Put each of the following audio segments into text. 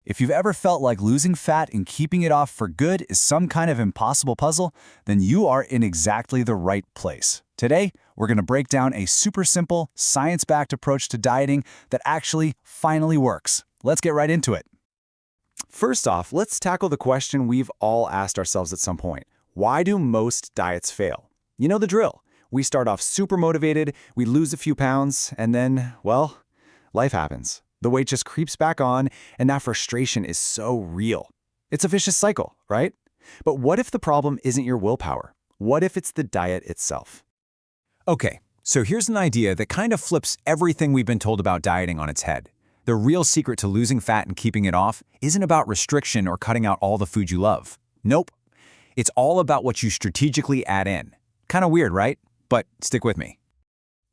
If you've ever felt like losing fat and keeping it off for good is some kind of impossible puzzle, then you are in exactly the right place. Today, we're going to break down a super simple, science-backed approach to dieting that actually finally works. Let's get right into it. First off, let's tackle the question we've all asked ourselves at some point. Why do most diets fail? You know the drill. We start off super motivated, we lose a few pounds, and then, well, life happens. The weight just creeps back on, and that frustration is so real. It's a vicious cycle, right? But what if the problem isn't your willpower? What if it's the diet itself? Okay, so here's an idea that kind of flips everything we've been told about dieting on its head. The real secret to losing fat and keeping it off isn't about restriction or cutting out all the food you love. Nope. It's all about what you strategically add in. Kind of weird, right? But stick with me.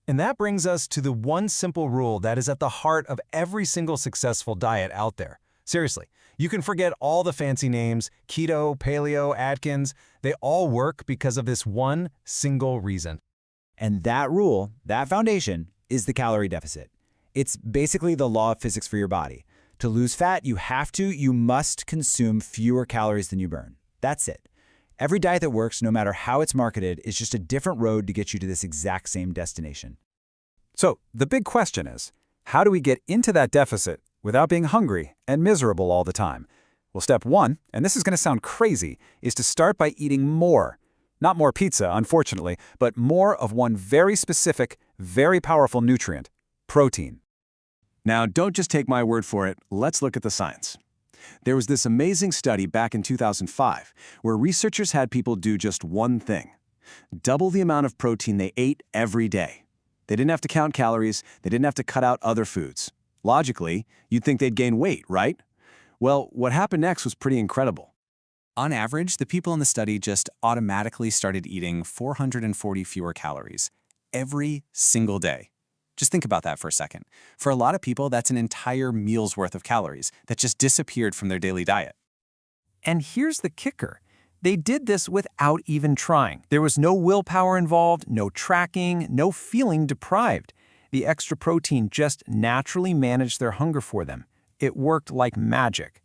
And that brings us to the one simple rule that is at the heart of every single successful diet out there. Seriously, you can forget all the fancy names, keto, paleo, Atkins, they all work because of this one single reason. And that rule, that foundation, is the calorie deficit. It's basically the law of physics for your body. To lose fat, you must consume fewer calories than you burn. That's it. Every diet that works, no matter how it's marketed, is just a different road to get you to this exact same destination. So the big question is, how do we get into that deficit without being hungry and miserable all the time? Well, step one, and this is going to sound crazy, is to start by eating more. Not more pizza, unfortunately, but more of one very specific, very powerful nutrient, protein. Now, don't just take my word for it. Let's look at the science. There was this amazing study back in 2005 where researchers had people do just one thing: double the amount of protein they ate every day. They didn't have to count calories, they didn't have to cut out other foods. Logically, you'd think they'd gain weight, right? Well, what happened next was pretty incredible. On average, the people in the study just automatically started eating 440 fewer calories every single day. Just think about that for a second. For a lot of people, that's an entire meal's worth of calories that just disappeared from their daily diet. And here's the kicker. They did this without even trying. There was no willpower involved, no tracking, no feeling deprived. The extra protein just naturally managed their hunger for them. It worked like magic.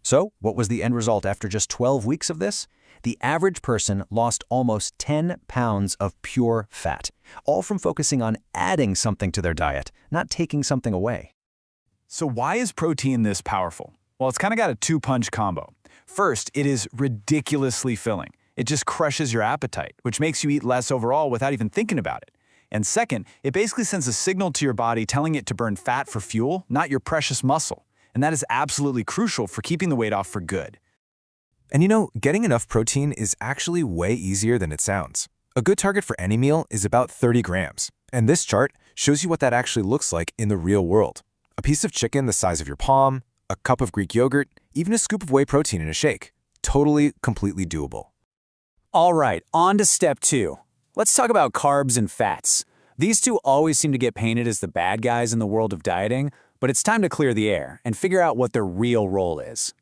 So, what was the end result after just 12 weeks of this? The average person lost almost 10 pounds of pure fat, all from focusing on adding something to their diet, not taking something away. So why is protein this powerful? Well, it's kind of got a two-punch combo. First, it is ridiculously filling. It just crushes your appetite, which makes you eat less overall without even thinking about it. And second, it basically sends a signal to your body telling it to burn fat for fuel, not your precious muscle. And that is absolutely crucial for keeping the weight off for good. And you know, getting enough protein is actually way easier than it sounds. A good target for any meal is about 30 grams. And this chart shows you what that actually looks like in the real world. A piece of chicken the size of your palm, a cup of Greek yogurt, even a scoop of whey protein in a shake. Totally, completely doable. All right, on to step two. Let's talk about carbs and fats. These two always seem to get painted as the bad guys in the world of dieting, but it's time to clear the air and figure out what their real role is.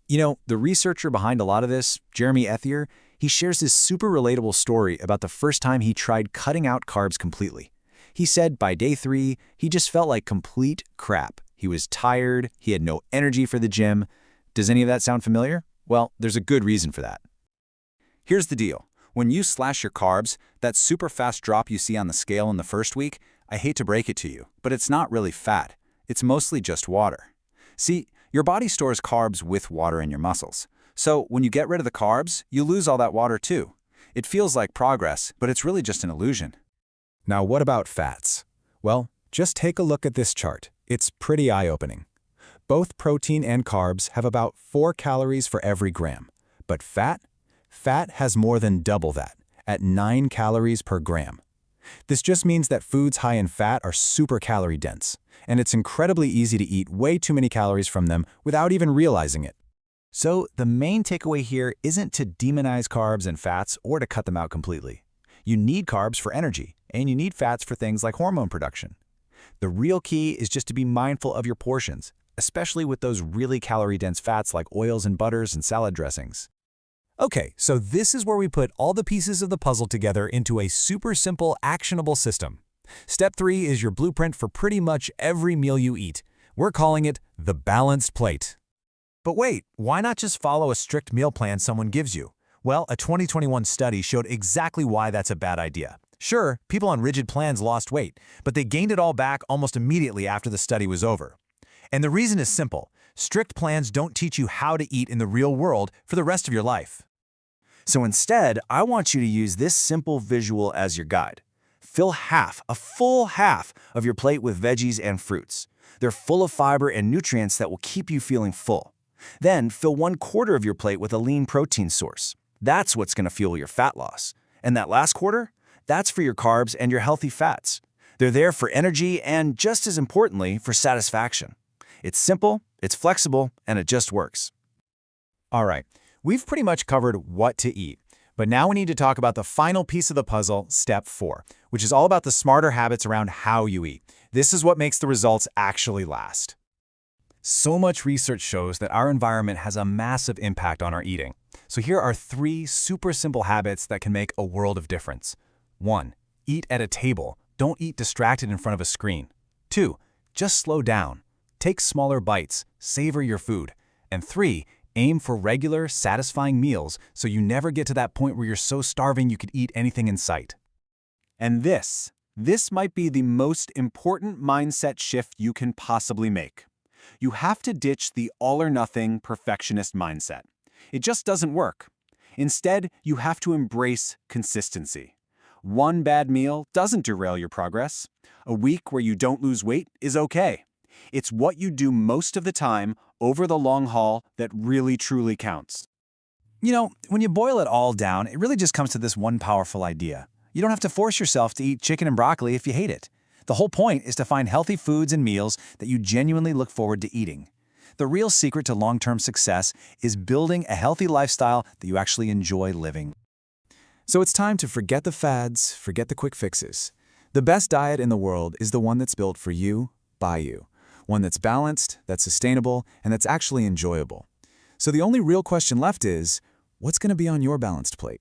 You know, the researcher behind a lot of this, Jeremy Ethier, he shares this super relatable story about the first time he tried cutting out carbs completely. He said by day 3, he just felt like complete crap. He was tired, he had no energy for the gym. Does any of that sound familiar? Well, there's a good reason for that. Here's the deal. When you slash your carbs, that super fast drop you see on the scale in the first week, I hate to break it to you, but it's not really fat. It's mostly just water. See, your body stores carbs with water in your muscles. So when you get rid of the carbs, you lose all that water too. It feels like progress, but it's really just an illusion. Now what about fats? Well, just take a look at this chart. It's pretty eye-opening. Both protein and carbs have about 4 calories for every gram. But fat has more than double that, at 9 calories per gram. This just means that foods high in fat are super calorie dense, and it's incredibly easy to eat way too many calories from them without even realizing it. So the main takeaway here isn't to demonize carbs and fats or to cut them out completely. You need carbs for energy, and you need fats for things like hormone production. The real key is just to be mindful of your portions, especially with those really calorie-dense fats like oils and butters and salad dressings. Okay, so this is where we put all the pieces of the puzzle together into a super simple, actionable system. Step 3 is your blueprint for pretty much every meal you eat. We're calling it the balanced plate. But wait, why not just follow a strict meal plan someone gives you? Well, a 2021 study showed exactly why that's a bad idea. Sure, people on rigid plans lost weight, but they gained it all back almost immediately after the study was over. And the reason is simple. Strict plans don't teach you how to eat in the real world for the rest of your life. So instead, I want you to use this simple visual as your guide. Fill a full half of your plate with veggies and fruits. They're full of fiber and nutrients that will keep you feeling full. Then fill 1/4 of your plate with a lean protein source. That's what's going to fuel your fat loss. And that last quarter? That's for your carbs and your healthy fats. They're there for energy and, just as importantly, for satisfaction. It's simple, it's flexible, and it just works. All right, we've pretty much covered what to eat. But now we need to talk about the final piece of the puzzle, step 4, which is all about the smarter habits around how you eat. This is what makes the results actually last. So much research shows that our environment has a massive impact on our eating. So here are 3 super simple habits that can make a world of difference. 1. Eat at a table. Don't eat distracted in front of a screen. 2. Just slow down. Take smaller bites. Savor your food. And 3. Aim for regular, satisfying meals so you never get to that point where you're so starving you could eat anything in sight. And this might be the most important mindset shift you can possibly make. You have to ditch the all-or-nothing perfectionist mindset. It just doesn't work. Instead, you have to embrace consistency. One bad meal doesn't derail your progress. A week where you don't lose weight is okay. It's what you do most of the time over the long haul that really truly counts. You know, when you boil it all down, it really just comes to this one powerful idea. You don't have to force yourself to eat chicken and broccoli if you hate it. The whole point is to find healthy foods and meals that you genuinely look forward to eating. The real secret to long-term success is building a healthy lifestyle that you actually enjoy living. So it's time to forget the fads, forget the quick fixes. The best diet in the world is the one that's built for you, by you. One that's balanced, that's sustainable, and that's actually enjoyable. So the only real question left is, what's going to be on your balanced plate?